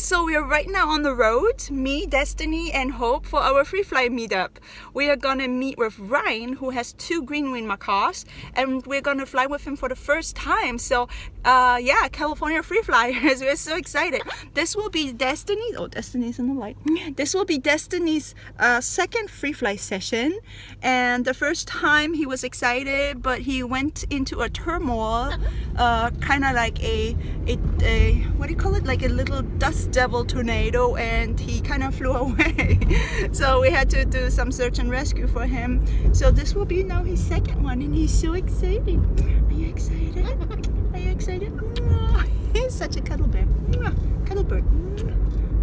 so we are right now on the road, me, Destiny, and Hope for our free fly meetup. We are gonna meet with Ryan, who has 2 green wing macaws, and we're gonna fly with him for the first time. So yeah, California free flyers, we're so excited. This will be Destiny's, oh, Destiny's in the light. This will be Destiny's second free fly session, and the first time he was excited, but he went into a turmoil, kind of like a what do you call it, like a little dust devil tornado, and he kind of flew away. So we had to do some search and rescue for him. So this will be now his second one, and he's so excited. Are you excited? Are you excited? Oh, he's such a cuddle bear. Cuddle bird.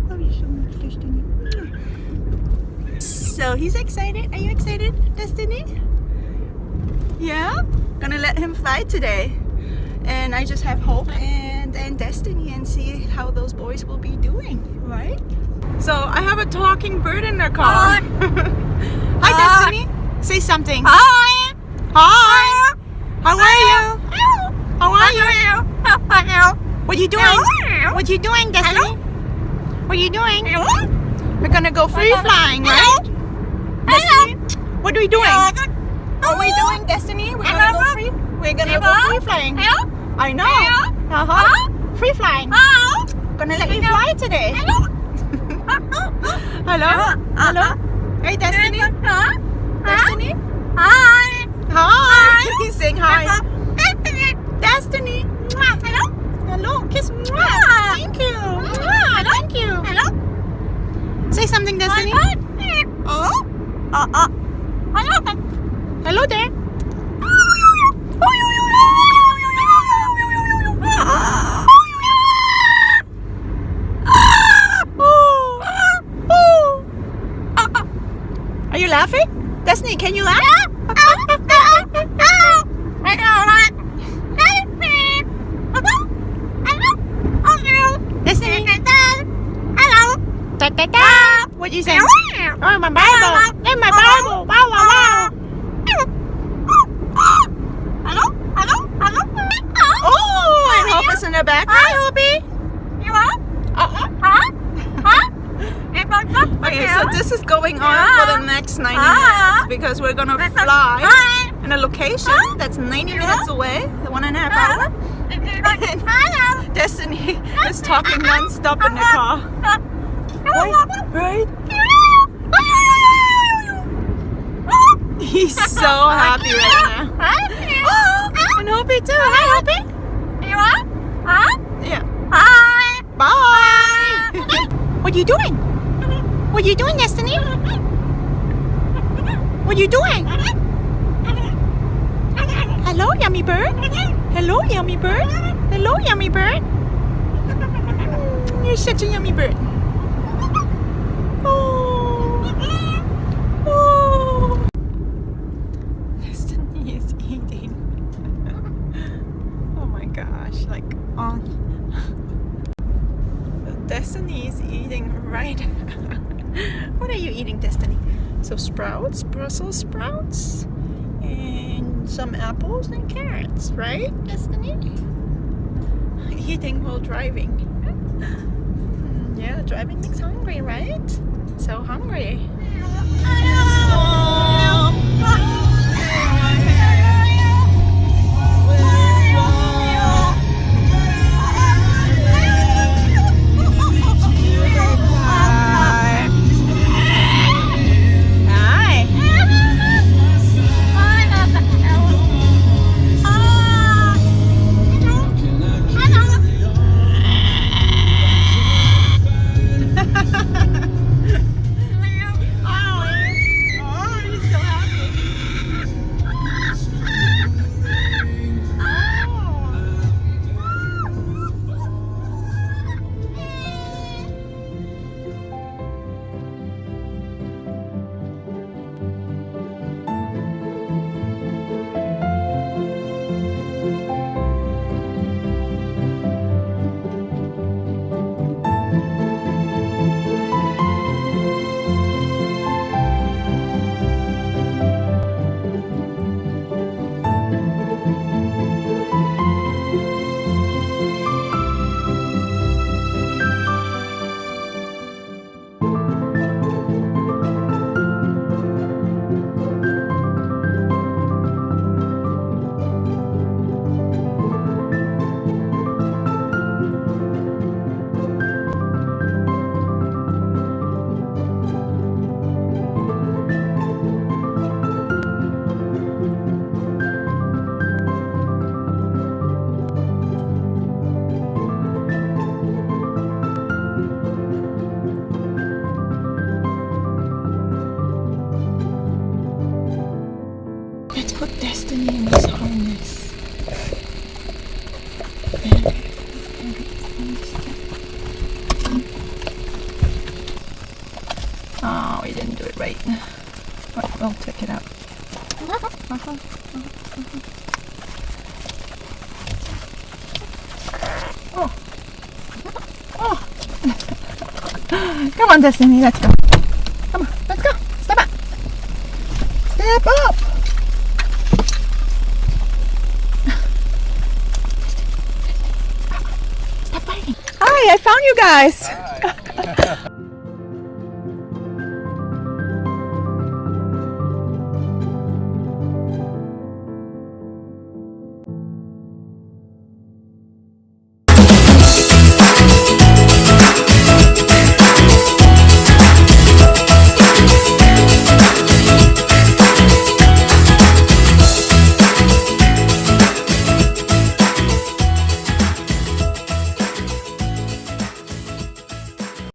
Love you so much, Destiny. So he's excited. Are you excited, Destiny? Yeah? Gonna let him fly today. And I just have Hope and Destiny, and see how those boys will be doing, right? So I have a talking bird in their car. Hi, Destiny. Say something. Hi. Hi. How are you? How are you? Hello. What are you doing? What are you doing, Destiny? What are you doing? We're gonna go free flying, right? Destiny? What are we doing? What are we doing, Destiny? We're gonna go free. We're gonna go free flying. I know. Free flying. Gonna let you fly today. Hello. Hello. Hey, Destiny. Destiny. Hi. Hi. He's saying hi. Destiny. Hello. Hello. Kiss. Thank you. Thank you. Hello. Say something, Destiny. Hello. Hello there. Are you laughing? Destiny, can you laugh? Destiny. Hello. What you saying? Oh, my Bible. Hey, my Bible. Wow, wow, wow. Oh, and Hope is in the back. Hi, Hoppy. Okay, so this is going on for the next 90 minutes because we're gonna fly in a location that's 90 minutes away, the 1.5 hour. And Destiny is talking non-stop in the car. Right? He's so happy right now. Oh, and Hoppy too. Hi, Hoppy. Yeah. Bye. What are you doing? What are you doing, Destiny? What are you doing? Hello, yummy bird. Hello, yummy bird. Hello, yummy bird. You're such a yummy bird. Oh. Oh. Destiny is eating. Oh my gosh, like on. Destiny is eating right. What are you eating, Destiny? So sprouts, Brussels sprouts, and some apples and carrots, right, Destiny? Eating while driving. Yeah, driving makes hungry, right? So hungry. No, he didn't do it right. But we'll check it out. Oh. Oh. Come on, Destiny, let's go. Come on, let's go. Step up. Step up. Stop biting. Hi, I found you guys. Hi.